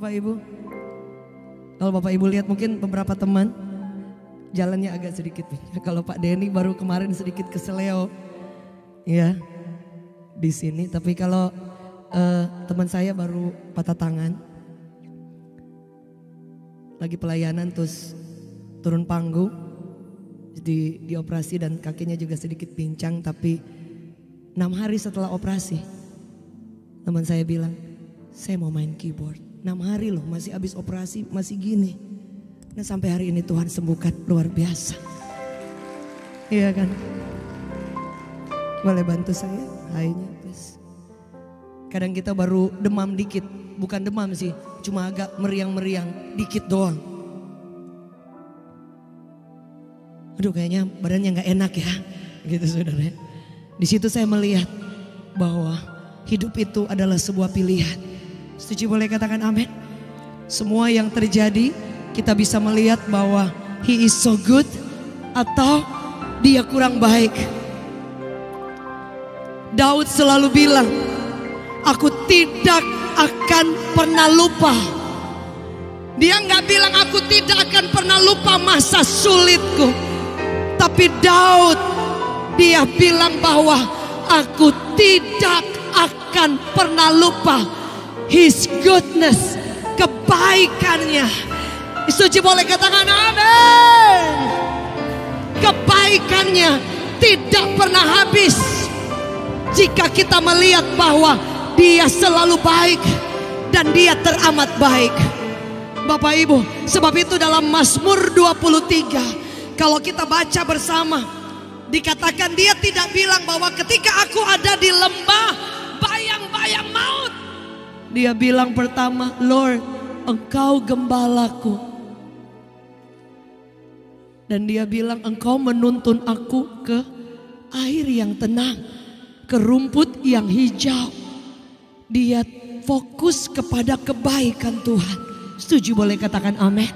Bapak Ibu. Kalau Bapak Ibu lihat mungkin beberapa teman jalannya agak sedikit. Kalau Pak Denny baru kemarin sedikit keseleo, ya di sini. Tapi kalau teman saya baru patah tangan, lagi pelayanan terus turun panggung, dioperasi dan kakinya juga sedikit pincang. Tapi 6 hari setelah operasi, teman saya bilang, saya mau main keyboard. 6 hari loh, masih habis operasi, masih gini. Nah sampai hari ini Tuhan sembuhkan, luar biasa. Iya kan? Boleh bantu saya? Hainya please. Kadang kita baru demam dikit, bukan demam sih, cuma agak meriang-meriang dikit doang. Aduh kayaknya badannya gak enak ya, gitu saudara. Di situ saya melihat bahwa hidup itu adalah sebuah pilihan. Setuju, boleh katakan amin? Semua yang terjadi kita bisa melihat bahwa he is so good atau dia kurang baik. Daud selalu bilang, aku tidak akan pernah lupa. Dia nggak bilang aku tidak akan pernah lupa masa sulitku. Tapi Daud, dia bilang bahwa aku tidak akan pernah lupa His goodness, kebaikannya. Suci boleh katakan amin. Kebaikannya tidak pernah habis. Jika kita melihat bahwa dia selalu baik dan dia teramat baik. Bapak Ibu, sebab itu dalam Mazmur 23, kalau kita baca bersama, dikatakan dia tidak bilang bahwa ketika aku ada di lembah bayang-bayang maut, dia bilang pertama, Lord, Engkau gembalaku. Dan dia bilang, Engkau menuntun aku ke air yang tenang, ke rumput yang hijau. Dia fokus kepada kebaikan Tuhan. Setuju, boleh katakan amin.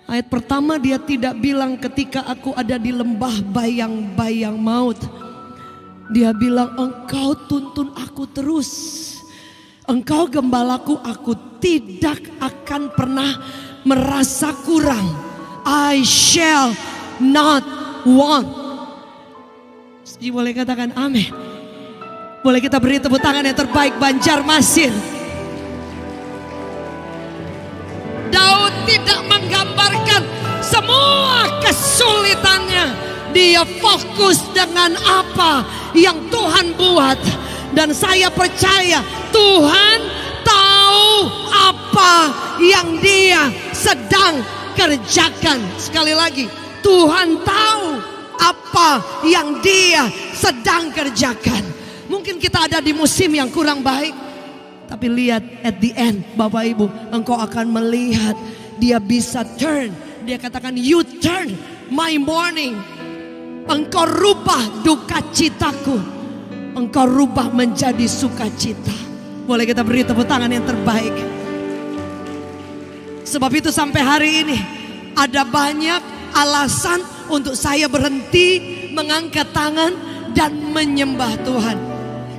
Ayat pertama dia tidak bilang ketika aku ada di lembah bayang-bayang maut. Dia bilang, Engkau tuntun aku terus. Engkau gembalaku, aku tidak akan pernah merasa kurang. I shall not want. Jadi boleh katakan amin. Boleh kita beri tepuk tangan yang terbaik Banjarmasin. Daud tidak menggambarkan semua kesulitannya. Dia fokus dengan apa yang Tuhan buat. Dan saya percaya Tuhan tahu apa yang dia sedang kerjakan. Sekali lagi, Tuhan tahu apa yang dia sedang kerjakan. Mungkin kita ada di musim yang kurang baik, tapi lihat at the end, Bapak Ibu, engkau akan melihat dia bisa turn. Dia katakan, you turn my mourning. Engkau rubah duka citaku, engkau rubah menjadi sukacita. Boleh kita beri tepuk tangan yang terbaik. Sebab itu sampai hari ini ada banyak alasan untuk saya berhenti mengangkat tangan dan menyembah Tuhan.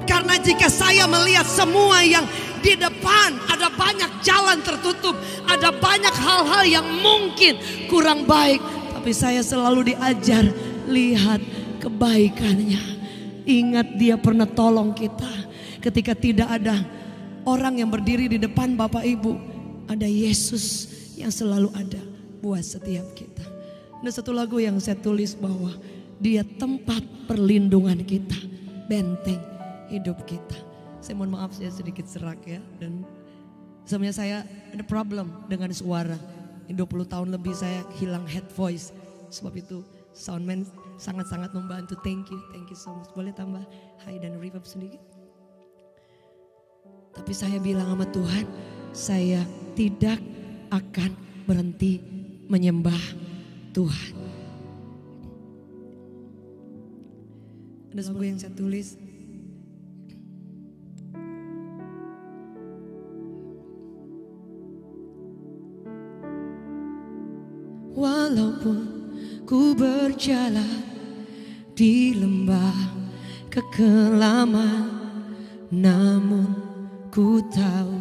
Karena jika saya melihat semua yang di depan, ada banyak jalan tertutup, ada banyak hal-hal yang mungkin kurang baik, tapi saya selalu diajar lihat kebaikannya. Ingat dia pernah tolong kita ketika tidak ada orang yang berdiri di depan Bapak Ibu. Ada Yesus yang selalu ada buat setiap kita. Ada satu lagu yang saya tulis bahwa dia tempat perlindungan kita, benteng hidup kita. Saya mohon maaf saya sedikit serak ya. Dan sebenarnya saya ada problem dengan suara. 20 tahun lebih saya hilang head voice. Sebab itu soundman sangat-sangat membantu. Thank you so much. Boleh tambah high dan reverb sedikit. Tapi saya bilang sama Tuhan, saya tidak akan berhenti menyembah Tuhan. Ada sebuah yang saya tulis. Walaupun ku berjalan di lembah kekelaman, namun ku tahu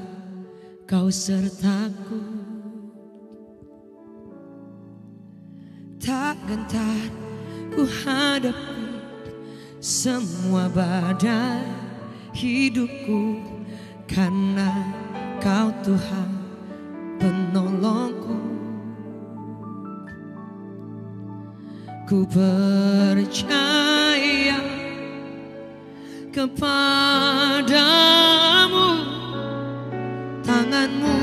Kau sertaku, tak gentar ku hadapi semua badai hidupku, karena Kau Tuhan penolongku. Ku percaya kepadamu, tangan-Mu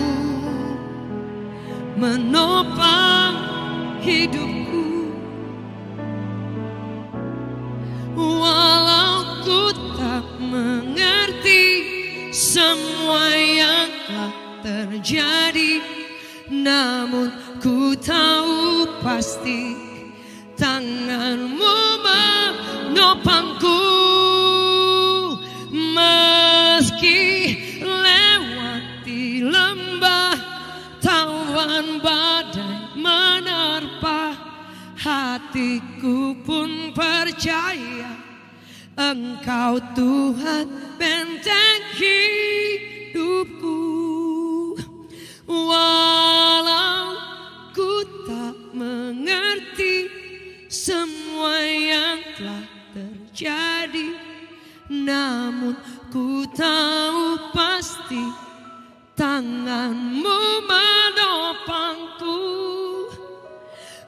menopang hidupku. Walau ku tak mengerti semua yang telah terjadi, namun ku tahu pasti tangan-Mu menopangku. Meski lewati lembah tawan badai menerpa, hatiku pun percaya Engkau Tuhan benteng hidupku. Walau ku tak mengerti semua yang telah terjadi, namun ku tahu pasti tangan-Mu menopangku.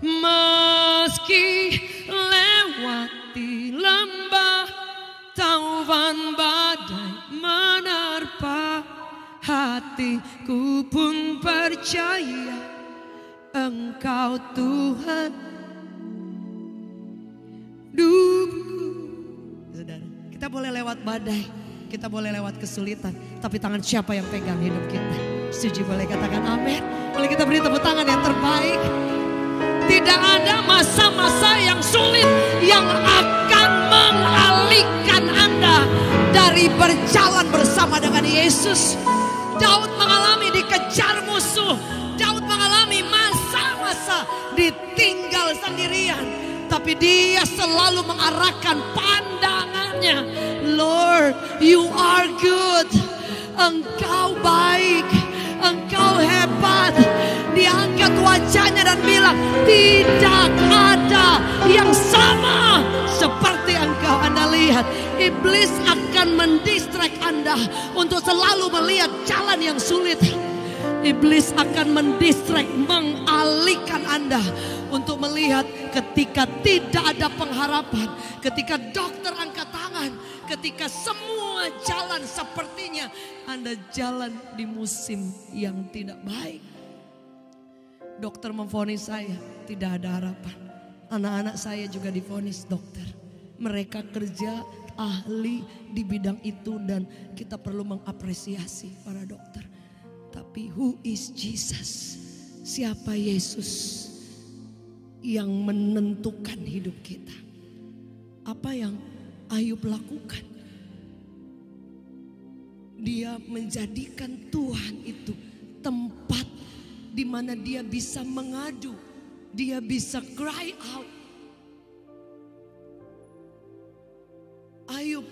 Meski lewati lembah tawan badai menerpa, hatiku pun percaya Engkau Tuhan hidupku. Saudara, kita boleh lewat badai, kita boleh lewat kesulitan, tapi tangan siapa yang pegang hidup kita? Setuju? Boleh katakan amin? Boleh kita beri tepuk tangan yang terbaik? Tidak ada masa-masa yang sulit yang akan mengalihkan Anda dari berjalan bersama dengan Yesus. Daud mengalami dikejar musuh, Daud mengalami masa-masa ditinggal sendirian, tapi dia selalu mengarahkan pandangannya. Lord, you are good. Engkau baik, Engkau hebat. Dia angkat wajahnya dan bilang, tidak ada yang sama seperti Engkau. Anda lihat, iblis akan mendistract Anda untuk selalu melihat jalan yang sulit. Iblis akan mendistract, mengalihkan Anda untuk melihat ketika tidak ada pengharapan, ketika dokter angkat tangan, ketika semua jalan sepertinya Anda jalan di musim yang tidak baik. Dokter memvonis saya tidak ada harapan. Anak-anak saya juga divonis dokter. Mereka kerja ahli di bidang itu dan kita perlu mengapresiasi para dokter. Tapi who is Jesus? Siapa Yesus yang menentukan hidup kita? Apa yang Ayub lakukan? Dia menjadikan Tuhan itu tempat di mana dia bisa mengadu, dia bisa cry out. Ayub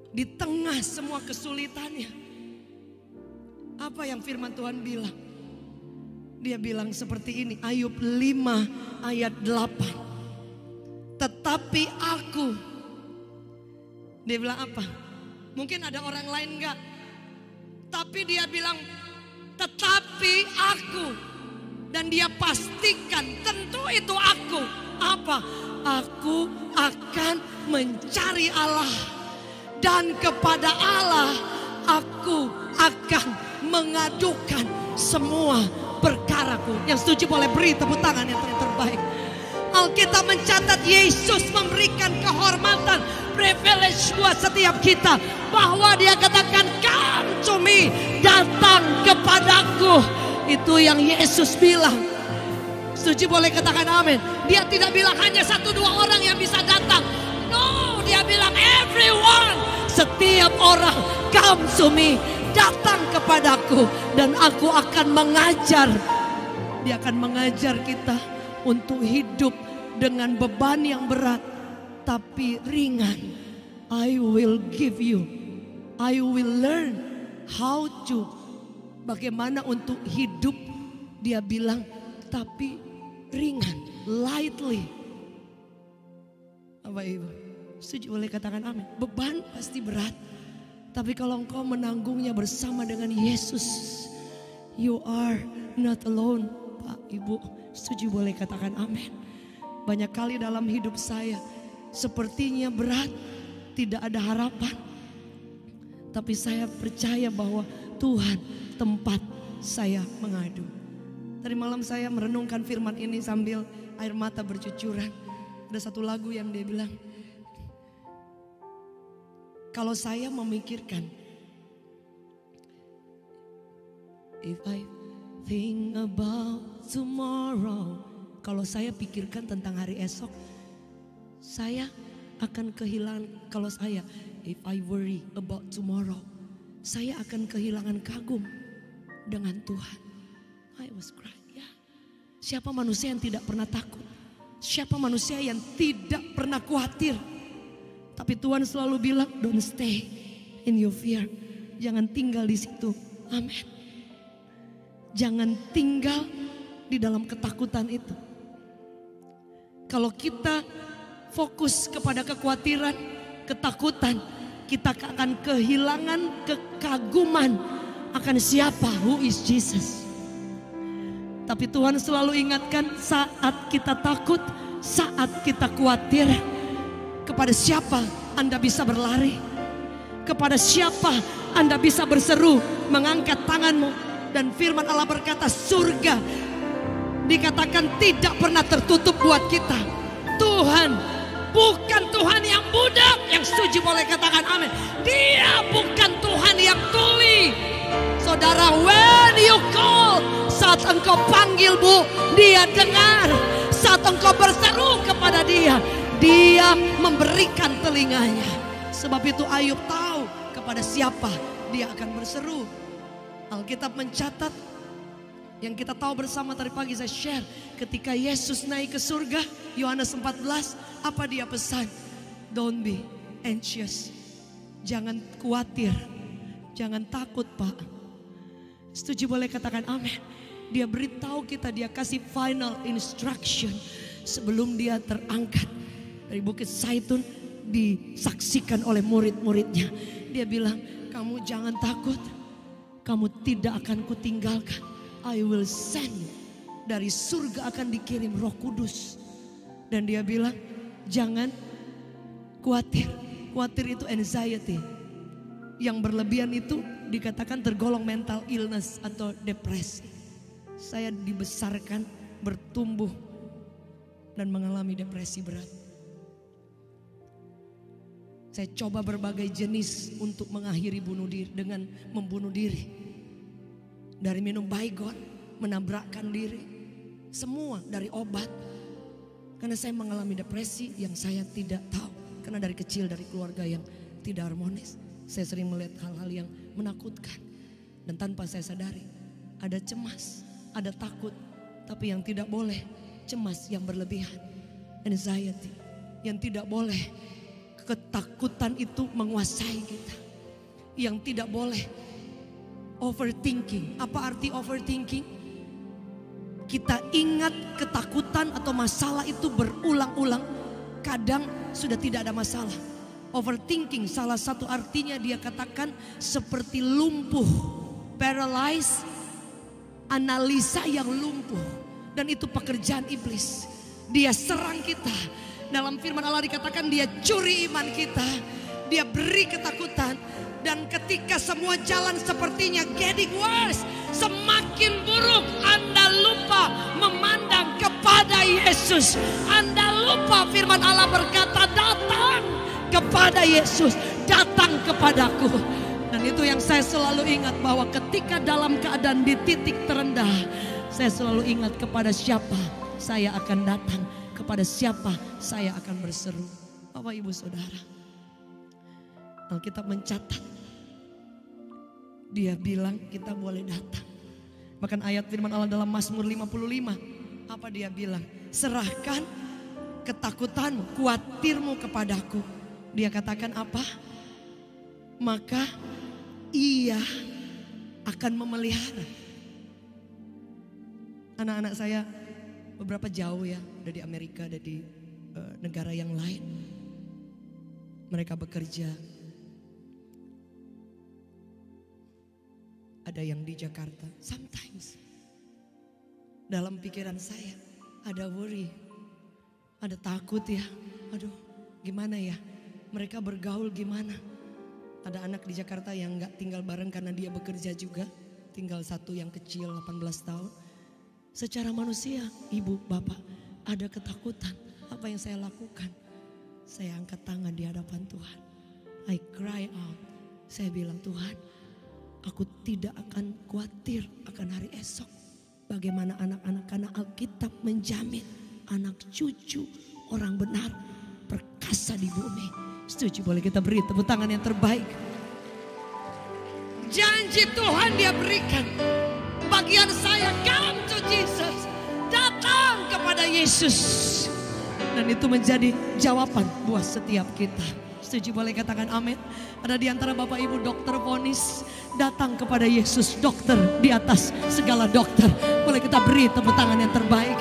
di tengah semua kesulitannya, apa yang firman Tuhan bilang? Dia bilang seperti ini, Ayub 5 ayat 8. Tetapi aku, dia bilang apa? Mungkin ada orang lain enggak, tapi dia bilang tetapi aku, dan dia pastikan tentu itu aku. Apa? Aku akan mencari Allah, dan kepada Allah aku akan mengadukan semua perkaraku. Yang setuju boleh beri tepuk tangan yang terbaik. Alkitab mencatat Yesus memberikan kehormatan, privilege buat setiap kita, bahwa dia katakan come to me, datang kepadaku. Itu yang Yesus bilang. Setuju boleh katakan amin. Dia tidak bilang hanya 1-2 orang yang bisa datang. No, dia bilang everyone, setiap orang come to me, datang kepadaku dan aku akan mengajar. Dia akan mengajar kita untuk hidup dengan beban yang berat tapi ringan. I will give you, I will learn how to Bagaimana untuk hidup, dia bilang, tapi ringan, lightly. Bapak Ibu, setuju boleh katakan amin. Beban pasti berat, tapi kalau engkau menanggungnya bersama dengan Yesus, you are not alone. Pak Ibu, setuju boleh katakan amin. Banyak kali dalam hidup saya sepertinya berat, tidak ada harapan, tapi saya percaya bahwa Tuhan tempat saya mengadu. Tadi malam saya merenungkan firman ini sambil air mata bercucuran. Ada satu lagu yang dia bilang, kalau saya memikirkan, if I think about tomorrow, kalau saya pikirkan tentang hari esok, saya akan kehilangan. Kalau saya, if I worry about tomorrow, saya akan kehilangan kagum dengan Tuhan. I was crying. Ya. Siapa manusia yang tidak pernah takut? Siapa manusia yang tidak pernah khawatir? Tapi Tuhan selalu bilang, don't stay in your fear. Jangan tinggal di situ. Amin. Jangan tinggal di dalam ketakutan itu. Kalau kita fokus kepada kekhawatiran, ketakutan, kita akan kehilangan kekaguman akan siapa, who is Jesus. Tapi Tuhan selalu ingatkan, saat kita takut, saat kita khawatir, kepada siapa Anda bisa berlari? Kepada siapa Anda bisa berseru, mengangkat tanganmu? Dan firman Allah berkata, surga dikatakan tidak pernah tertutup buat kita. Tuhan bukan Tuhan yang budak. Yang setuju boleh katakan amin. Dia bukan Tuhan yang tuli. Saudara, when you call, saat engkau panggil Bu, dia dengar. Saat engkau berseru kepada dia, dia memberikan telinganya. Sebab itu Ayub tahu kepada siapa dia akan berseru. Alkitab mencatat, yang kita tahu bersama tadi pagi saya share, ketika Yesus naik ke surga, Yohanes 14, apa dia pesan? Don't be anxious. Jangan khawatir, jangan takut Pak. Setuju boleh katakan amin. Dia beritahu kita, dia kasih final instruction sebelum dia terangkat dari Bukit Zaitun, disaksikan oleh murid-muridnya. Dia bilang, kamu jangan takut, kamu tidak akan kutinggalkan. I will send. Dari surga akan dikirim Roh Kudus. Dan dia bilang, jangan khawatir. Khawatir itu anxiety. Yang berlebihan itu dikatakan tergolong mental illness atau depresi. Saya dibesarkan, bertumbuh, dan mengalami depresi berat. Saya coba berbagai jenis untuk mengakhiri bunuh diri, dengan membunuh diri. Dari minum baygon, menabrakkan diri, semua dari obat. Karena saya mengalami depresi yang saya tidak tahu. Karena dari kecil dari keluarga yang tidak harmonis, saya sering melihat hal-hal yang menakutkan. Dan tanpa saya sadari, ada cemas, ada takut. Tapi yang tidak boleh, cemas yang berlebihan, anxiety. Yang tidak boleh, ketakutan itu menguasai kita. Yang tidak boleh, overthinking. Apa arti overthinking? Kita ingat ketakutan atau masalah itu berulang-ulang. Kadang sudah tidak ada masalah. Overthinking salah satu artinya dia katakan seperti lumpuh, paralyzed, analisa yang lumpuh. Dan itu pekerjaan iblis. Dia serang kita. Dalam firman Allah dikatakan dia curi iman kita. Dia beri ketakutan. Dan ketika semua jalan sepertinya getting worse, semakin buruk, Anda lupa memandang kepada Yesus. Anda lupa firman Allah berkata, datang kepada Yesus, datang kepadaku. Dan itu yang saya selalu ingat, bahwa ketika dalam keadaan di titik terendah, saya selalu ingat kepada siapa saya akan datang, kepada siapa saya akan berseru. Bapak Ibu Saudara, Alkitab mencatat, dia bilang kita boleh datang. Bahkan ayat firman Allah dalam Mazmur 55, apa dia bilang? Serahkan ketakutanmu, khawatirmu kepadaku. Dia katakan apa? Maka ia akan memelihara. Anak-anak saya beberapa jauh ya, ada di Amerika, ada di negara yang lain. Mereka bekerja. Ada yang di Jakarta. Sometimes dalam pikiran saya ada worry, ada takut ya. Aduh, gimana ya? Mereka bergaul gimana? Ada anak di Jakarta yang gak tinggal bareng karena dia bekerja juga. Tinggal satu yang kecil 18 tahun. Secara manusia, ibu, bapak, ada ketakutan. Apa yang saya lakukan? Saya angkat tangan di hadapan Tuhan. I cry out. Saya bilang, Tuhan, aku tidak akan khawatir akan hari esok. Bagaimana anak-anak, karena Alkitab menjamin anak cucu orang benar perkasa di bumi. Setuju, boleh kita beri tepuk tangan yang terbaik. Janji Tuhan dia berikan. Bagian saya, come to Jesus. Datang kepada Yesus. Dan itu menjadi jawaban buat setiap kita. Setuju, boleh katakan amin. Ada di antara Bapak Ibu dokter vonis, datang kepada Yesus, dokter di atas segala dokter. Boleh kita beri tepuk tangan yang terbaik.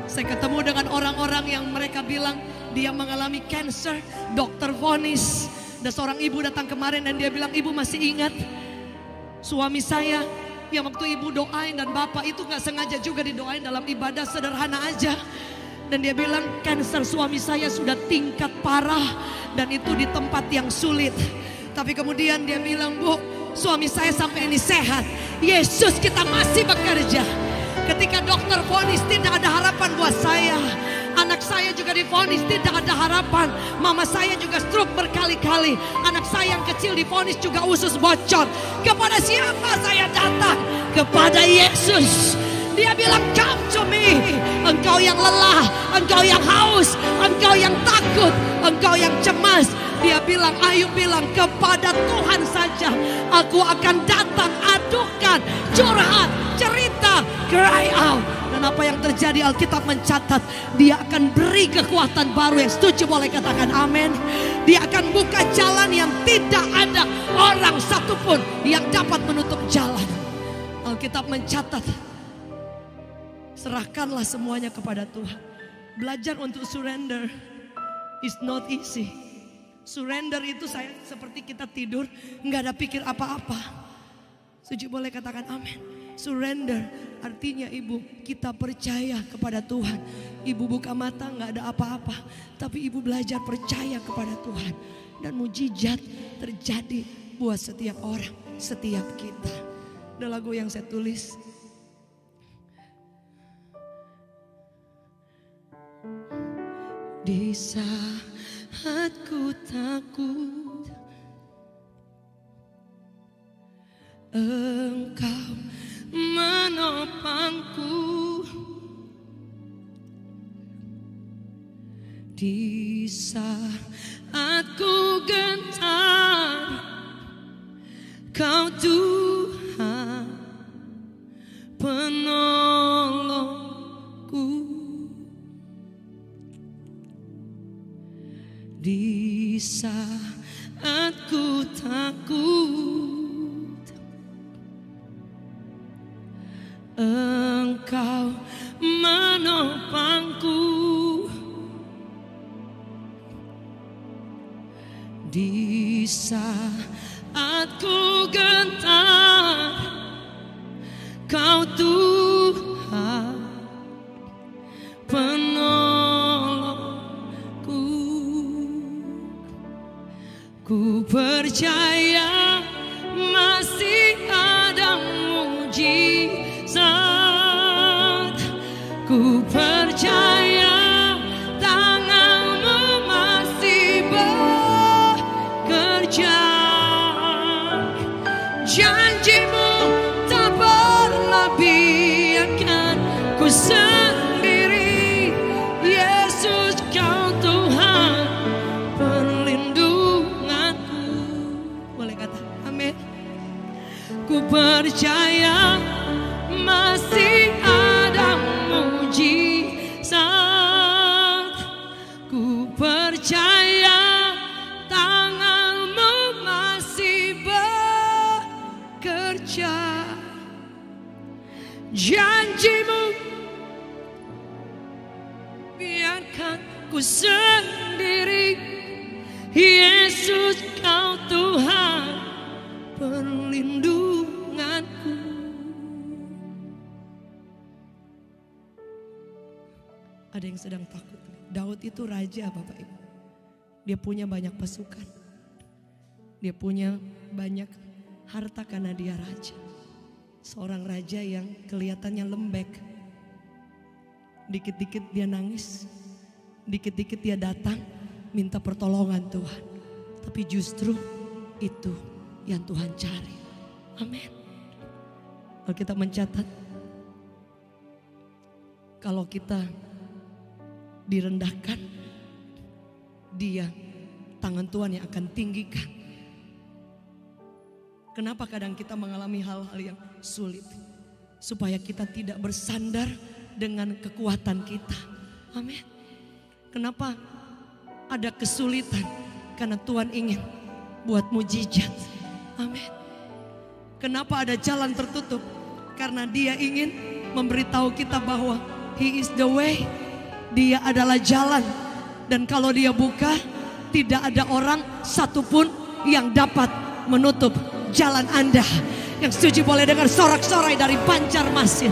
Saya ketemu dengan orang-orang yang mereka bilang dia mengalami cancer, dokter vonis. Ada seorang ibu datang kemarin dan dia bilang, ibu masih ingat suami saya yang waktu ibu doain dan bapak itu gak sengaja juga didoain dalam ibadah sederhana aja. Dan dia bilang cancer suami saya sudah tingkat parah dan itu di tempat yang sulit. Tapi kemudian dia bilang, bu, suami saya sampai ini sehat. Yesus, kita masih bekerja. Ketika dokter vonis tidak ada harapan buat saya. Anak saya juga divonis tidak ada harapan. Mama saya juga stroke berkali-kali. Anak saya yang kecil divonis juga usus bocor. Kepada siapa saya datang? Kepada Yesus. Dia bilang, come to me. Engkau yang lelah, engkau yang haus, engkau yang takut, engkau yang cemas. Dia bilang, ayo bilang kepada Tuhan saja. Aku akan datang, adukan, curhat, cerita, cry out. Dan apa yang terjadi, Alkitab mencatat, dia akan beri kekuatan baru. Yang setuju boleh katakan amin. Dia akan buka jalan yang tidak ada orang satupun yang dapat menutup jalan. Alkitab mencatat, serahkanlah semuanya kepada Tuhan. Belajar untuk surrender is not easy. Surrender itu saya seperti kita tidur, nggak ada pikir apa-apa. Setuju boleh katakan amin. Surrender artinya ibu, kita percaya kepada Tuhan. Ibu buka mata nggak ada apa-apa, tapi ibu belajar percaya kepada Tuhan. Dan mujizat terjadi buat setiap orang, setiap kita. Ada lagu yang saya tulis. Di saat ku takut, Engkau menopangku. Di saat ku gentar, Kau Tuhan penolongku. Di saat ku takut, Engkau menopangku. Di saat ku gentar, Kau Tuhan penolongku. Ku percaya masih ada mujizat. Ku percaya tangan-Mu masih bekerja. Janji-Mu tak pernah biarkan ku sendiri. Yesus, Kau Tuhan perlindunganku. Boleh kata amin. Ku percaya masih ada mujizat. Ku percaya tangan-Mu masih bekerja. janjimu. Biarkan ku sendiri, Yesus kau Tuhan perlindunganku. Ada yang sedang takut. Daud itu raja Bapak Ibu. Dia punya banyak pasukan. Dia punya banyak harta karena dia raja. Seorang raja yang kelihatannya lembek. Dikit-dikit dia nangis. Dikit-dikit dia datang minta pertolongan Tuhan. Tapi justru itu yang Tuhan cari. Amin. Alkitab mencatat, kalau kita direndahkan, dia, tangan Tuhan yang akan tinggikan. Kenapa kadang kita mengalami hal-hal yang sulit? Supaya kita tidak bersandar dengan kekuatan kita. Amin. Kenapa ada kesulitan? Karena Tuhan ingin buat mujizat. Amin. Kenapa ada jalan tertutup? Karena dia ingin memberitahu kita bahwa He is the way. Dia adalah jalan. Dan kalau dia buka, tidak ada orang satupun yang dapat menutup jalan Anda. Yang setuju boleh dengar sorak-sorai dari Banjarmasin.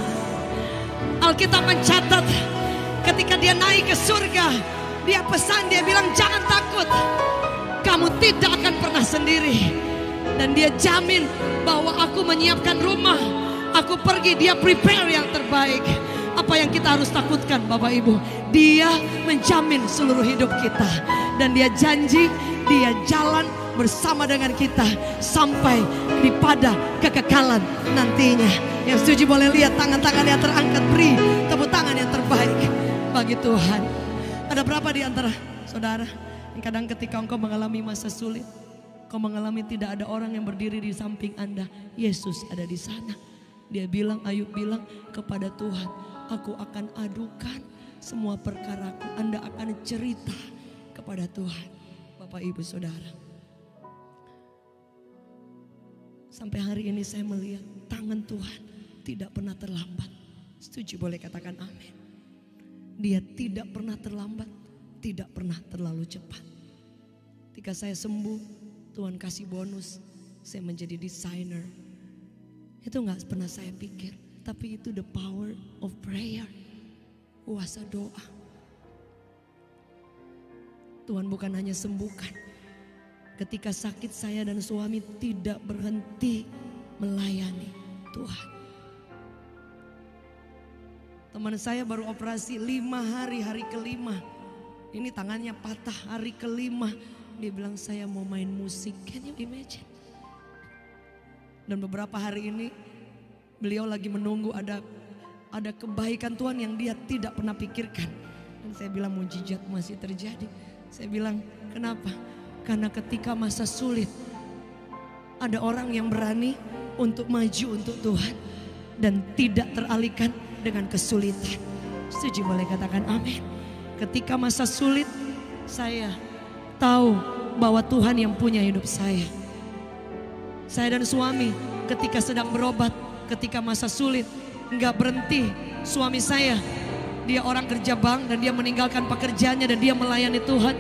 Alkitab mencatat ketika dia naik ke surga, dia pesan, dia bilang jangan takut, kamu tidak akan pernah sendiri. Dan dia jamin bahwa aku menyiapkan rumah, aku pergi, dia prepare yang terbaik. Apa yang kita harus takutkan Bapak Ibu? Dia menjamin seluruh hidup kita. Dan dia janji, dia jalan bersama dengan kita sampai di pada kekekalan nantinya. Yang setuju boleh lihat tangan-tangan yang terangkat, beri tepuk tangan yang terbaik bagi Tuhan. Ada berapa di antara saudara yang kadang ketika engkau mengalami masa sulit, engkau mengalami tidak ada orang yang berdiri di samping Anda, Yesus ada di sana. Dia bilang, Ayub bilang kepada Tuhan, aku akan adukan semua perkaraku. Anda akan cerita kepada Tuhan. Bapak Ibu Saudara, sampai hari ini saya melihat tangan Tuhan tidak pernah terlambat. Setuju boleh katakan amin. Dia tidak pernah terlambat, tidak pernah terlalu cepat. Ketika saya sembuh, Tuhan kasih bonus, saya menjadi desainer. Itu gak pernah saya pikir. Tapi itu the power of prayer. Kuasa doa. Tuhan bukan hanya sembuhkan. Ketika sakit saya dan suami tidak berhenti melayani Tuhan. Teman saya baru operasi 5 hari, hari kelima. Ini tangannya patah hari kelima. Dia bilang saya mau main musik. Can you imagine? Dan beberapa hari ini beliau lagi menunggu ada kebaikan Tuhan yang dia tidak pernah pikirkan. Dan saya bilang mujizat masih terjadi. Saya bilang kenapa? Karena ketika masa sulit ada orang yang berani untuk maju untuk Tuhan dan tidak teralihkan dengan kesulitan. Setuju boleh katakan amin. Ketika masa sulit saya tahu bahwa Tuhan yang punya hidup saya. Saya dan suami ketika sedang berobat, ketika masa sulit, enggak berhenti. Suami saya, dia orang kerja bank dan dia meninggalkan pekerjaannya dan dia melayani Tuhan.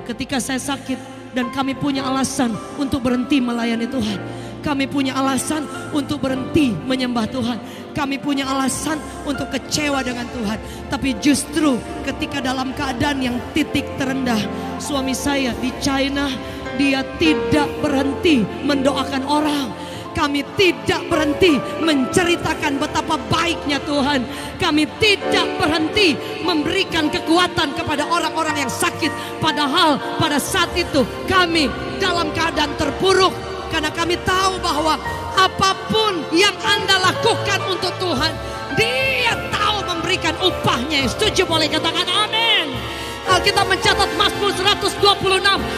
Ketika saya sakit dan kami punya alasan untuk berhenti melayani Tuhan. Kami punya alasan untuk berhenti menyembah Tuhan. Kami punya alasan untuk kecewa dengan Tuhan. Tapi justru ketika dalam keadaan yang titik terendah, suami saya di China, dia tidak berhenti mendoakan orang. Kami tidak berhenti menceritakan betapa baiknya Tuhan. Kami tidak berhenti memberikan kekuatan kepada orang-orang yang sakit. Padahal pada saat itu kami dalam keadaan terpuruk. Karena kami tahu bahwa apapun yang Anda lakukan untuk Tuhan, Dia tahu memberikan upahnya. Setuju boleh katakan amin. Alkitab mencatat Mazmur 126,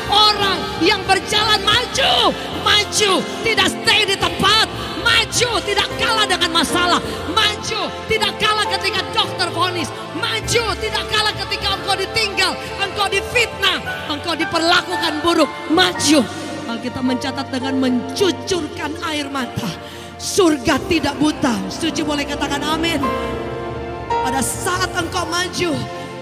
orang yang berjalan maju, tidak stay di tempat, maju, tidak kalah dengan masalah, maju, tidak kalah ketika dokter vonis, maju, tidak kalah ketika engkau ditinggal, engkau difitnah, engkau diperlakukan buruk, maju. Alkitab mencatat dengan mencucurkan air mata. surga tidak buta. Setuju boleh katakan amin. Pada saat engkau maju,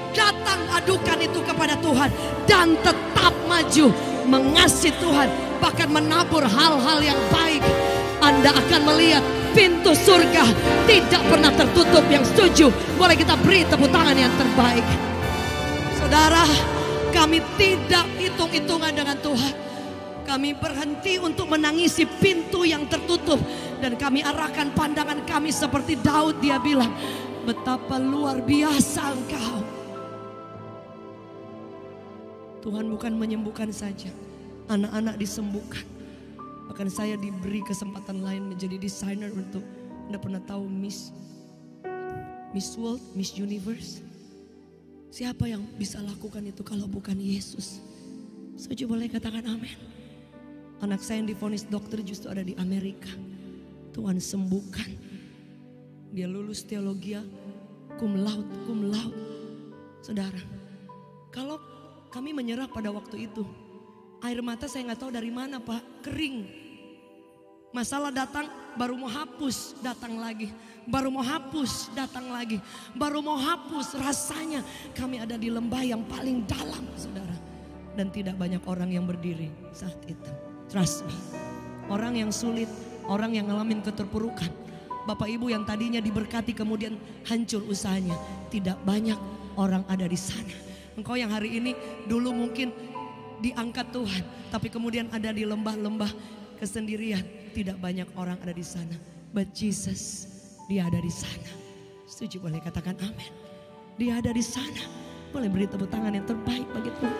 datang adukan itu kepada Tuhan dan tetap maju mengasihi Tuhan, bahkan menabur hal-hal yang baik, Anda akan melihat pintu surga tidak pernah tertutup. Yang setuju boleh kita beri tepuk tangan yang terbaik. Saudara, kami tidak hitung-hitungan dengan Tuhan. Kami berhenti untuk menangisi pintu yang tertutup, dan kami arahkan pandangan kami seperti Daud. Dia bilang, betapa luar biasa engkau. Tuhan bukan menyembuhkan saja, anak-anak disembuhkan. Bahkan saya diberi kesempatan lain menjadi desainer untuk, Anda pernah tahu Miss World, Miss Universe? Siapa yang bisa lakukan itu kalau bukan Yesus? Setuju boleh katakan amin. Anak saya yang divonis dokter justru ada di Amerika. Tuhan sembuhkan. Dia lulus teologi cum laude. Saudara, kalau kami menyerah pada waktu itu, air mata saya nggak tahu dari mana Pak, kering. Masalah datang, baru mau hapus, datang lagi. Baru mau hapus, datang lagi. Baru mau hapus, rasanya kami ada di lembah yang paling dalam, saudara. Dan tidak banyak orang yang berdiri saat itu. Trust me. Orang yang sulit, orang yang ngalamin keterpurukan. Bapak ibu yang tadinya diberkati kemudian hancur usahanya. Tidak banyak orang ada di sana. Engkau yang hari ini dulu mungkin diangkat Tuhan, tapi kemudian ada di lembah-lembah kesendirian. Tidak banyak orang ada di sana. But Jesus, Dia ada di sana. Setuju boleh katakan amin. Dia ada di sana. Boleh beri tepuk tangan yang terbaik bagi Tuhan.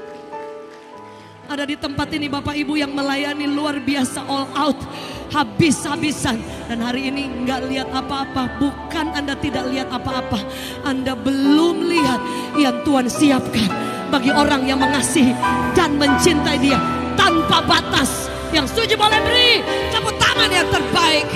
Ada di tempat ini Bapak Ibu yang melayani luar biasa, all out, habis-habisan. Dan hari ini nggak lihat apa-apa. Bukan Anda tidak lihat apa-apa, Anda belum lihat yang Tuhan siapkan bagi orang yang mengasihi dan mencintai Dia tanpa batas. Yang setuju boleh beri tepuk tangan yang terbaik.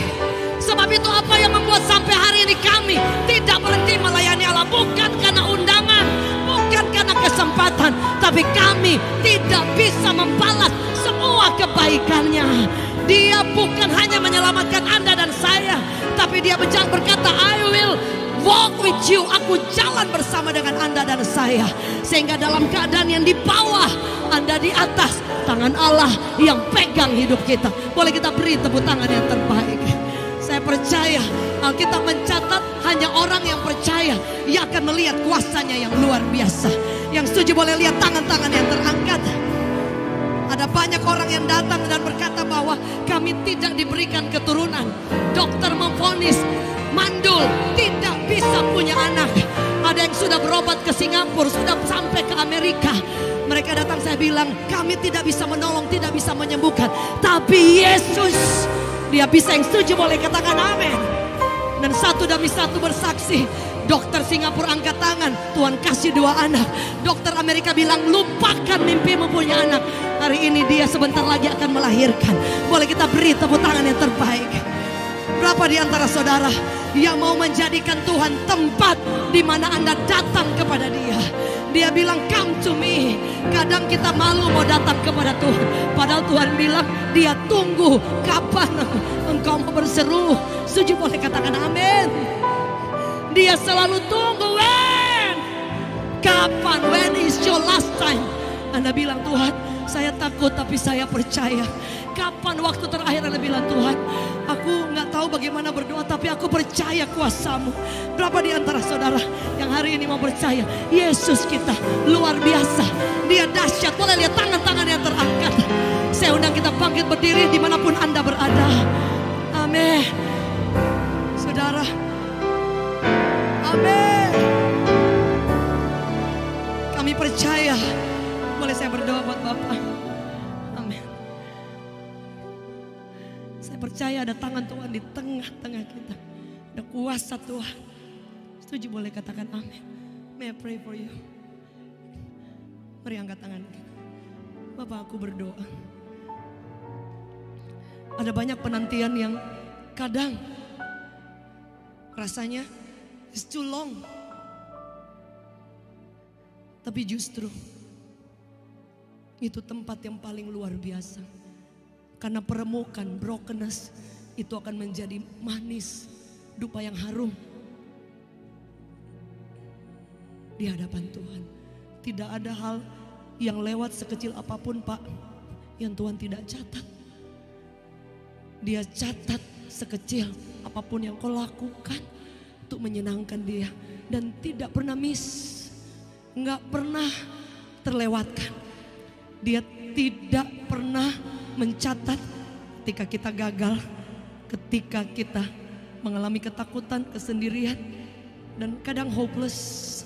Sebab itu apa yang membuat sampai hari ini kami tidak berhenti melayani Allah. Bukan karena undangan, bukan karena kesempatan, tapi kami tidak bisa membalas semua kebaikannya. Dia bukan hanya menyelamatkan Anda dan saya, tapi Dia berkata, I will walk with you. Aku jalan bersama dengan Anda dan saya. Sehingga dalam keadaan yang di bawah, Anda di atas, tangan Allah yang pegang hidup kita. Boleh kita beri tepuk tangan yang terbaik. Saya percaya Alkitab mencatat hanya orang yang percaya ia akan melihat kuasanya yang luar biasa. Yang setuju boleh lihat tangan-tangan yang terangkat. Ada banyak orang yang datang dan berkata bahwa kami tidak diberikan keturunan. Dokter memvonis mandul, tidak bisa punya anak. Ada yang sudah berobat ke Singapura, sudah sampai ke Amerika. Mereka datang, saya bilang kami tidak bisa menolong, tidak bisa menyembuhkan. Tapi Yesus, Dia bisa. Yang setuju boleh katakan amin. Dan satu demi satu bersaksi. Dokter Singapura angkat tangan, Tuhan kasih 2 anak. Dokter Amerika bilang lupakan mimpi mempunyai anak. Hari ini dia sebentar lagi akan melahirkan. Boleh kita beri tepuk tangan yang terbaik. Berapa di antara saudara yang mau menjadikan Tuhan tempat di mana Anda datang kepada Dia? Dia bilang come to me. Kadang kita malu mau datang kepada Tuhan, padahal Tuhan bilang Dia tunggu kapan engkau mau berseru. Setuju boleh katakan amin. Dia selalu tunggu, kapan, when is your last time? Anda bilang Tuhan saya takut tapi saya percaya. Kapan waktu terakhir Anda bilang Tuhan aku gak tahu bagaimana berdoa tapi aku percaya kuasa-Mu. Berapa di antara saudara yang hari ini mau percaya Yesus kita luar biasa, Dia dahsyat. Boleh lihat tangan-tangan yang terangkat. Saya undang kita bangkit berdiri dimanapun Anda berada. Amin. Saudara, amin. Kami percaya. Boleh saya berdoa buat Bapak? Amin. Saya percaya ada tangan Tuhan di tengah-tengah kita. Ada kuasa Tuhan. Setuju boleh katakan amin. May I pray for you? Mari angkat tangan kita. Bapak, aku berdoa. Ada banyak penantian yang kadang rasanya it's too long. Tapi justru itu tempat yang paling luar biasa. Karena peremukan, brokenness, itu akan menjadi manis, dupa yang harum di hadapan Tuhan. Tidak ada hal yang lewat sekecil apapun Pak yang Tuhan tidak catat. Dia catat sekecil apapun yang kau lakukan untuk menyenangkan Dia, dan tidak pernah miss, nggak pernah terlewatkan. Dia tidak pernah mencatat ketika kita gagal, ketika kita mengalami ketakutan, kesendirian, dan kadang hopeless.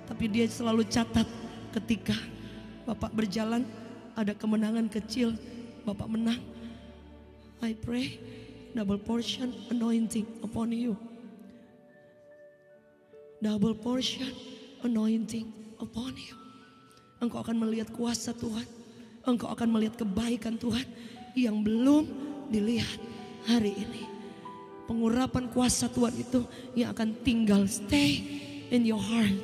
Tapi Dia selalu catat ketika Bapak berjalan ada kemenangan kecil, Bapak menang. I pray double portion anointing upon you. Double portion anointing upon you. Engkau akan melihat kuasa Tuhan. Engkau akan melihat kebaikan Tuhan yang belum dilihat hari ini. Pengurapan kuasa Tuhan itu yang akan tinggal stay in your heart.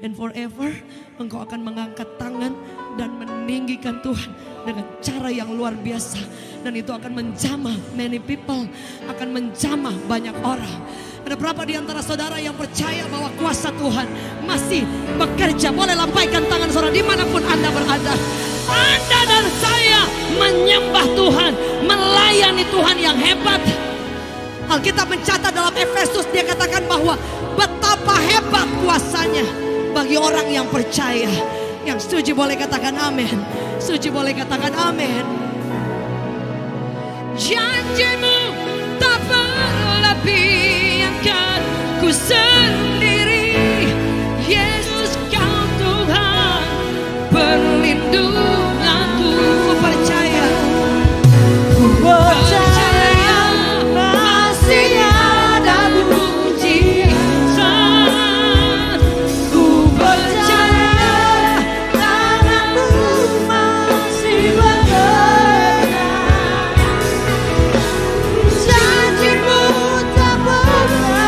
And forever engkau akan mengangkat tangan dan meninggikan Tuhan dengan cara yang luar biasa. Dan itu akan menjamah many people, akan menjamah banyak orang. Ada berapa di antara saudara yang percaya bahwa kuasa Tuhan masih bekerja? Boleh lampaikan tangan saudara dimanapun Anda berada. Anda dan saya menyembah Tuhan, melayani Tuhan yang hebat. Alkitab mencatat dalam Efesus, dia katakan bahwa betapa hebat kuasanya bagi orang yang percaya. Yang setuju boleh katakan amin. Setuju boleh katakan amin. Janjimu tak berlebih, akan ku sendiri. Yesus kau Tuhan perlindunganku. Ku percaya, ku percaya masih ada mujizat. Ku percaya tanganmu masih bekerja. Janjimu tak pernah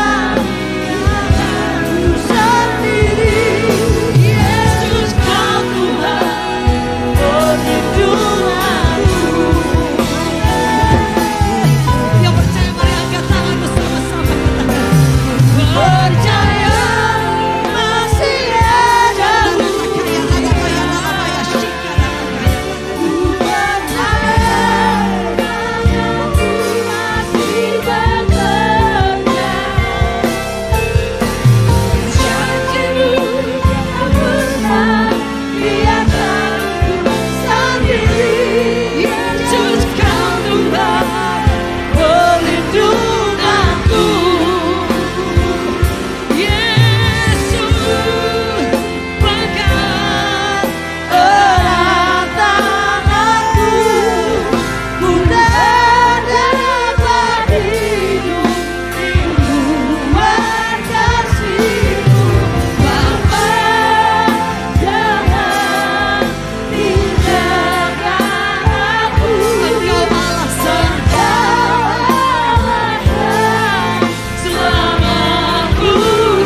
ku sendiri. Yesus kau Tuhan perlindunganku. Yang percaya mari angkat tangan bersama-sama, katakan percaya masih ada mujizat. Ku percaya tanganmu masih bekerja. Janjimu tak pernah biarkan ku sendiri. Yesus kau Tuhan perlindunganku. Yesus pegang erat tanganku. Ku tak dapat hidup di luar kasih-Mu. Bapa, jangan tinggalkan aku. Engkau Allah serta selama aku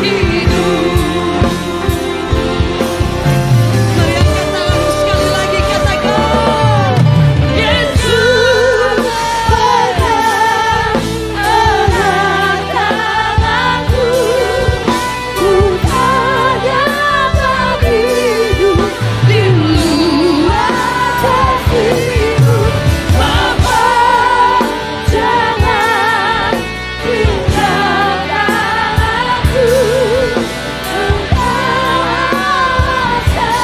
hidup. Mari angkat tanganmu sekali lagi, katakan Yesus pegang erat tanganku. Ku tak dapat hidup di luar kasih-Mu. Bapa, jangan tinggalkan aku. Engkau ada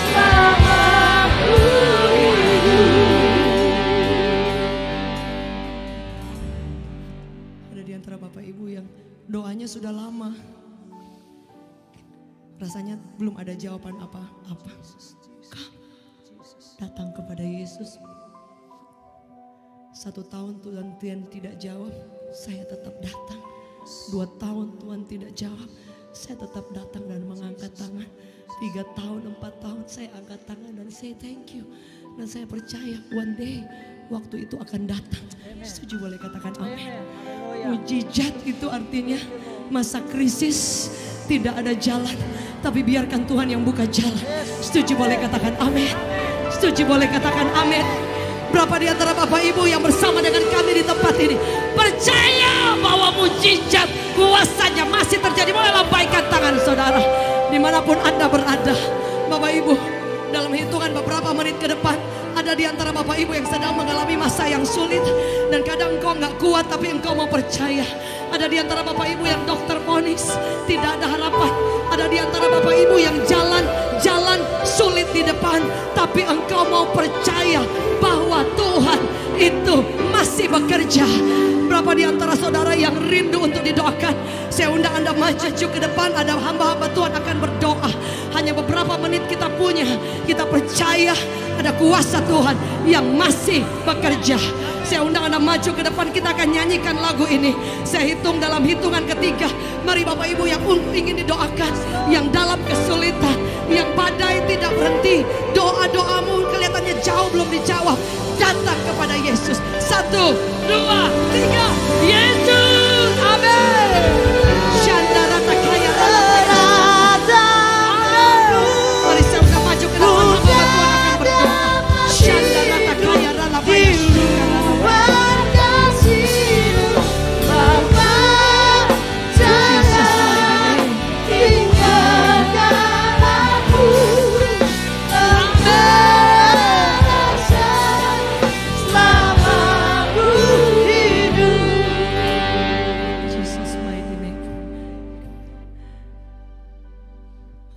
selama aku hidup. Ada di antara Bapak Ibu yang doanya sudah lama, rasanya belum ada jawaban apa-apa. Datang kepada Yesus. 1 tahun Tuhan tidak jawab, saya tetap datang. 2 tahun Tuhan tidak jawab, saya tetap datang dan mengangkat tangan. 3 tahun, 4 tahun saya angkat tangan dan say thank you. Dan saya percaya one day waktu itu akan datang. Setuju boleh katakan amin. Mujizat itu artinya masa krisis tidak ada jalan, tapi biarkan Tuhan yang buka jalan. Setuju boleh katakan amin. Setuju boleh katakan amin. Berapa di antara Bapak Ibu yang bersama dengan kami di tempat ini percaya bahwa mujizat kuasanya masih terjadi? Boleh lambaikan tangan saudara dimanapun Anda berada. Bapak Ibu, dalam hitungan beberapa menit ke depan, ada di antara Bapak Ibu yang sedang mengalami masa yang sulit, dan kadang engkau nggak kuat tapi engkau mau percaya. Ada di antara Bapak Ibu yang dokter vonis tidak ada harapan. Ada di antara Bapak Ibu yang jalan sulit di depan, tapi engkau mau percaya bahwa Tuhan itu masih bekerja. Berapa di antara saudara yang rindu untuk didoakan? Saya undang Anda maju ke depan. Ada hamba-hamba Tuhan akan berdoa. Hanya beberapa menit kita punya. Kita percaya ada kuasa Tuhan yang masih bekerja. Saya undang Anda maju ke depan. Kita akan nyanyikan lagu ini. Saya hitung dalam hitungan ketiga. Mari Bapak Ibu yang ingin didoakan, yang dalam kesulitan, yang badai tidak berhenti, doa-doamu kelihatannya jauh belum dijawab, datang kepada Yesus. 1, 2, 3, Yesus, amin. Shandarata kaya rata. Mari saya undang maju ke depan, hamba Tuhan akan berdoa. Shandarata kaya rata.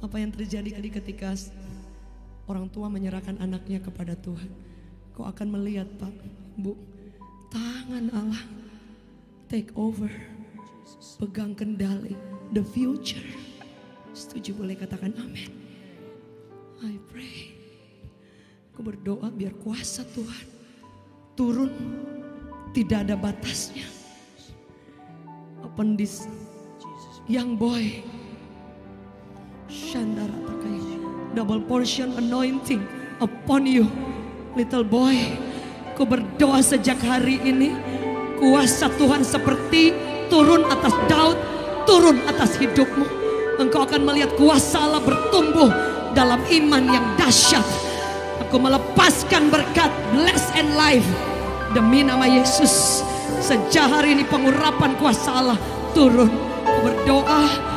Apa yang terjadi ketika orang tua menyerahkan anaknya kepada Tuhan? Kau akan melihat, Pak, Bu, tangan Allah take over, pegang kendali the future. Setuju? Boleh katakan amin. I pray, aku berdoa biar kuasa Tuhan turun, tidak ada batasnya. Upon this young boy, Shandara Takaya, double portion anointing upon you, little boy. Ku berdoa sejak hari ini, kuasa Tuhan seperti turun atas Daud, turun atas hidupmu. Engkau akan melihat kuasa Allah bertumbuh dalam iman yang dahsyat. Aku melepaskan berkat, bless and life demi nama Yesus. Sejak hari ini pengurapan kuasa Allah turun. Aku berdoa,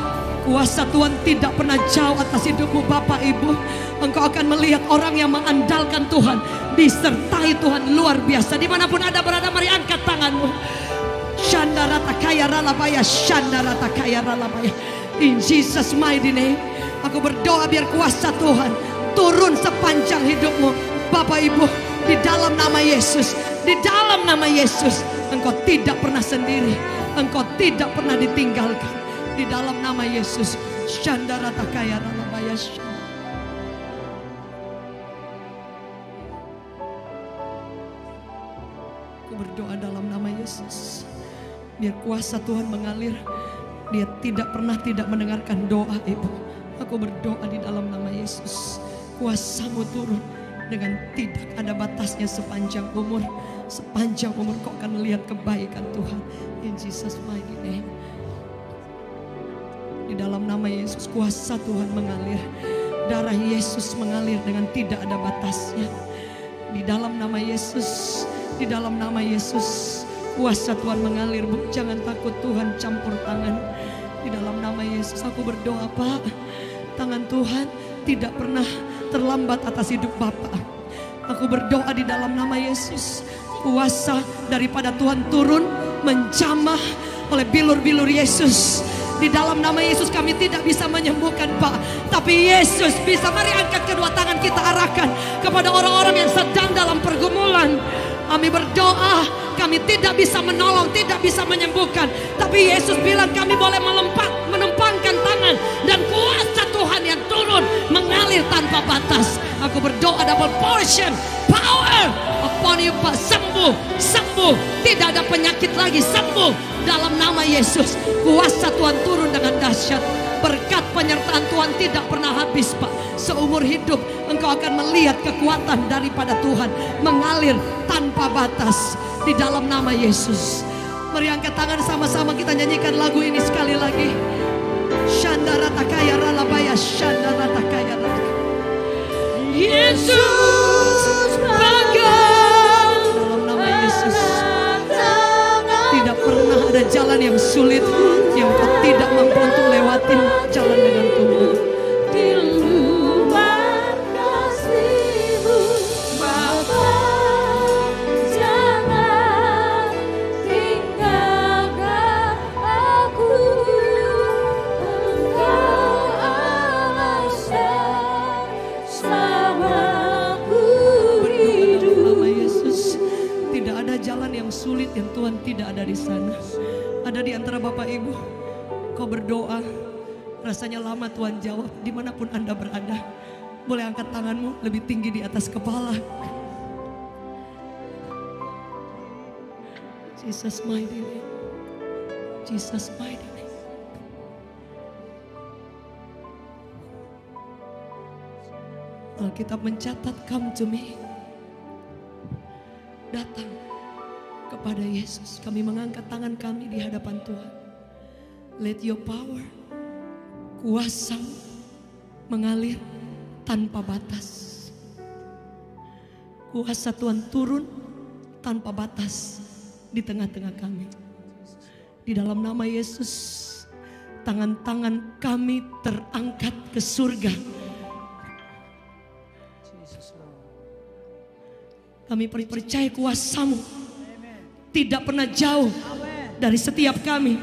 kuasa Tuhan tidak pernah jauh atas hidupmu Bapak Ibu. Engkau akan melihat orang yang mengandalkan Tuhan, disertai Tuhan luar biasa. Dimanapun Anda berada, mari angkat tanganmu. Shandarata kaya ralabaya, Shandarata kaya ralabaya. In Jesus mighty name, aku berdoa biar kuasa Tuhan turun sepanjang hidupmu Bapak Ibu. Di dalam nama Yesus, di dalam nama Yesus, engkau tidak pernah sendiri, engkau tidak pernah ditinggalkan. Di dalam nama Yesus, Shandarata kaya ralabaya. Aku berdoa dalam nama Yesus, biar kuasa Tuhan mengalir. Dia tidak pernah tidak mendengarkan doa Ibu. Aku berdoa di dalam nama Yesus, kuasa-Mu turun dengan tidak ada batasnya sepanjang umur. Sepanjang umur kau akan melihat kebaikan Tuhan. In Jesus mighty name. Di dalam nama Yesus, kuasa Tuhan mengalir. Darah Yesus mengalir dengan tidak ada batasnya. Di dalam nama Yesus, di dalam nama Yesus, kuasa Tuhan mengalir. Bu, jangan takut, Tuhan campur tangan. Di dalam nama Yesus aku berdoa, Pak, tangan Tuhan tidak pernah terlambat atas hidup Bapak. Aku berdoa di dalam nama Yesus, kuasa daripada Tuhan turun menjamah oleh bilur-bilur Yesus. Di dalam nama Yesus kami tidak bisa menyembuhkan, Pak, tapi Yesus bisa. Mari angkat kedua tangan kita arahkan kepada orang-orang yang sedang dalam pergumulan. Kami berdoa, kami tidak bisa menolong, tidak bisa menyembuhkan, tapi Yesus bilang kami boleh menempangkan tangan, dan kuasa Tuhan yang turun mengalir tanpa batas. Aku berdoa double portion power upon you, Pak. Sembuh, sembuh, tidak ada penyakit lagi, sembuh dalam nama Yesus. Kuasa Tuhan turun dengan dahsyat. Berkat penyertaan Tuhan tidak pernah habis, Pak. Seumur hidup engkau akan melihat kekuatan daripada Tuhan mengalir tanpa batas di dalam nama Yesus. Mari angkat tangan sama-sama kita nyanyikan lagu ini sekali lagi. Shandarata kaya ralabaya, Shandarata kaya ralabaya. Yesus bagai jalan yang sulit yang kau tidak mampu untuk lewatin, jalan dengan Tuhan. Di luar kasih-Mu Bapa, jangan tinggalkan aku. Engkau alasan selamaku hidup. Nama Yesus, tidak ada jalan yang sulit yang Tuhan tidak ada di sana. Ada di antara Bapak Ibu, kau berdoa, rasanya lama Tuhan jawab. Dimanapun Anda berada, boleh angkat tanganmu lebih tinggi di atas kepala. Jesus mighty name, Jesus mighty name. Alkitab mencatat, come to me. Datang kepada Yesus. Kami mengangkat tangan kami di hadapan Tuhan. Let your power, kuasa mengalir tanpa batas. Kuasa Tuhan turun tanpa batas di tengah-tengah kami. Di dalam nama Yesus, tangan-tangan kami terangkat ke surga. Kami percaya kuasa-Mu tidak pernah jauh dari setiap kami.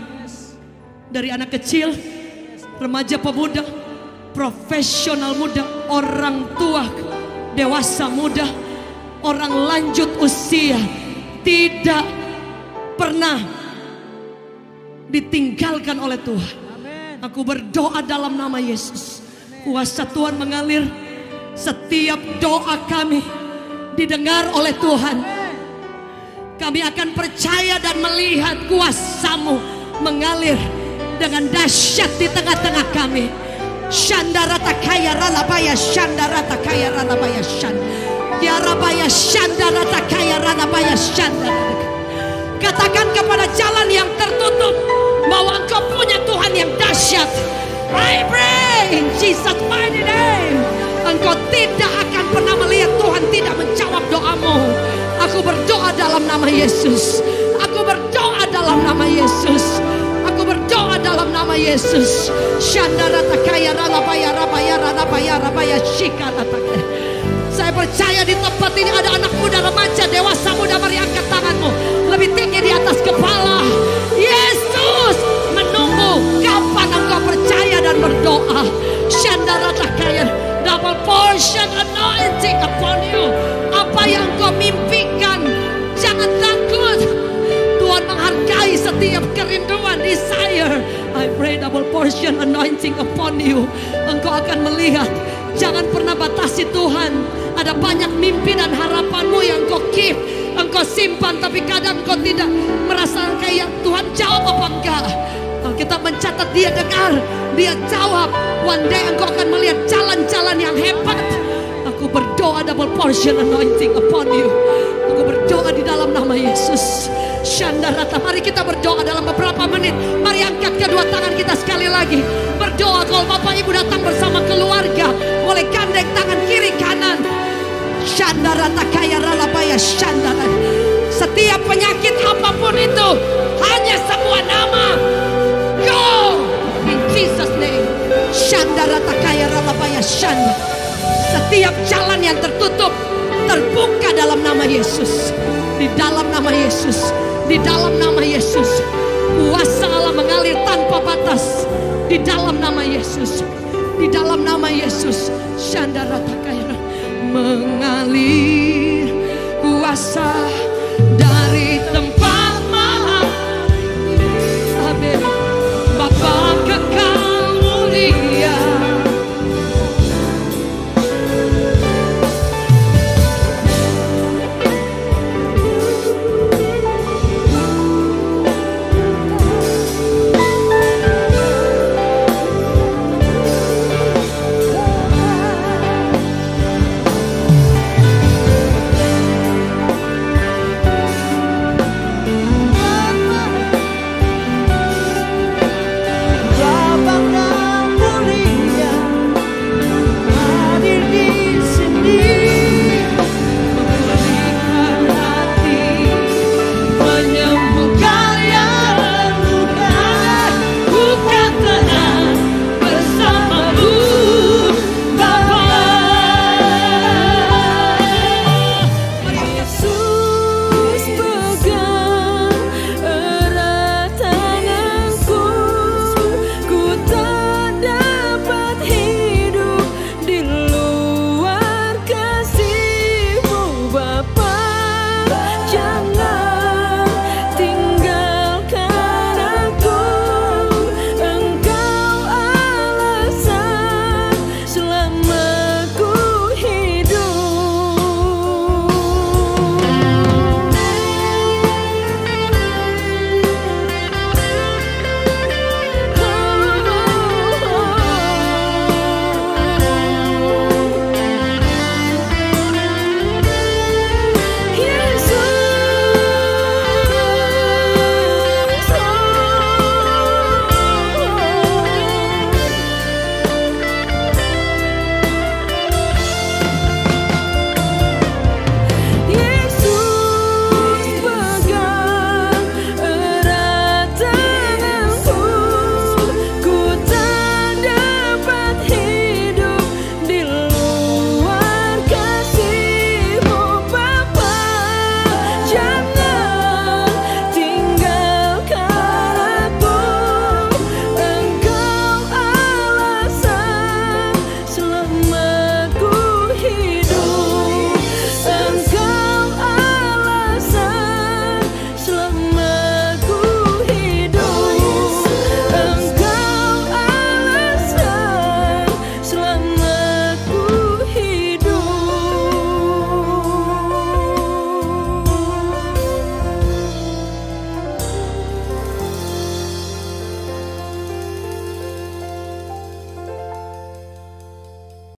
Dari anak kecil, remaja pemuda, profesional muda, orang tua, dewasa muda, orang lanjut usia, tidak pernah ditinggalkan oleh Tuhan. Aku berdoa dalam nama Yesus, kuasa Tuhan mengalir, setiap doa kami didengar oleh Tuhan. Kami akan percaya dan melihat kuasa-Mu mengalir dengan dahsyat di tengah-tengah kami. Shandarata kaya ralabaya, shandarata kaya ralabaya, ya rabaya, shandarata kaya ralabaya, shandarata. Katakan kepada jalan yang tertutup bahwa Engkau punya Tuhan yang dahsyat. I pray in Jesus mighty name. Engkau tidak akan pernah melihat Tuhan tidak menjawab doamu. Aku berdoa dalam nama Yesus. Aku berdoa dalam nama Yesus. Aku berdoa dalam nama Yesus. Shandarata kaya ralabaya rabaya rabaya rabaya shikarata. Saya percaya di tempat ini ada anak muda, remaja, dewasa muda. Mari angkat tanganmu lebih tinggi di atas kepala. Yesus menunggu kapan engkau percaya dan berdoa. Shandarata kaya, double portion anointing upon you. Apa yang kau mimpikan, jangan takut. Tuhan menghargai setiap kerinduan, desire. I pray double portion anointing upon you. Engkau akan melihat. Jangan pernah batasi Tuhan. Ada banyak mimpi dan harapanmu yang engkau keep, engkau simpan, tapi kadang engkau tidak merasa kayak Tuhan jawab apa enggak. Kita mencatat dia dengar, dia jawab. One day engkau akan melihat jalan-jalan yang hebat. Aku berdoa double portion anointing upon you. Aku berdoa di dalam nama Yesus. Shandarata, mari kita berdoa dalam beberapa menit. Mari angkat kedua tangan kita sekali lagi. Berdoa. Kalau Bapak Ibu datang bersama keluarga, boleh gandeng tangan kiri kanan. Shandarata kaya ralabaya shandarata. Setiap penyakit apapun itu, hanya sebuah nama. Go in Jesus name. Shandarata kaya ralabaya shandarata. Setiap jalan yang tertutup terbuka dalam nama Yesus. Di dalam nama Yesus. Di dalam nama Yesus. Kuasa Allah mengalir tanpa batas. Di dalam nama Yesus. Di dalam nama Yesus. Shandarata kaya mengalir kuasa dari tempat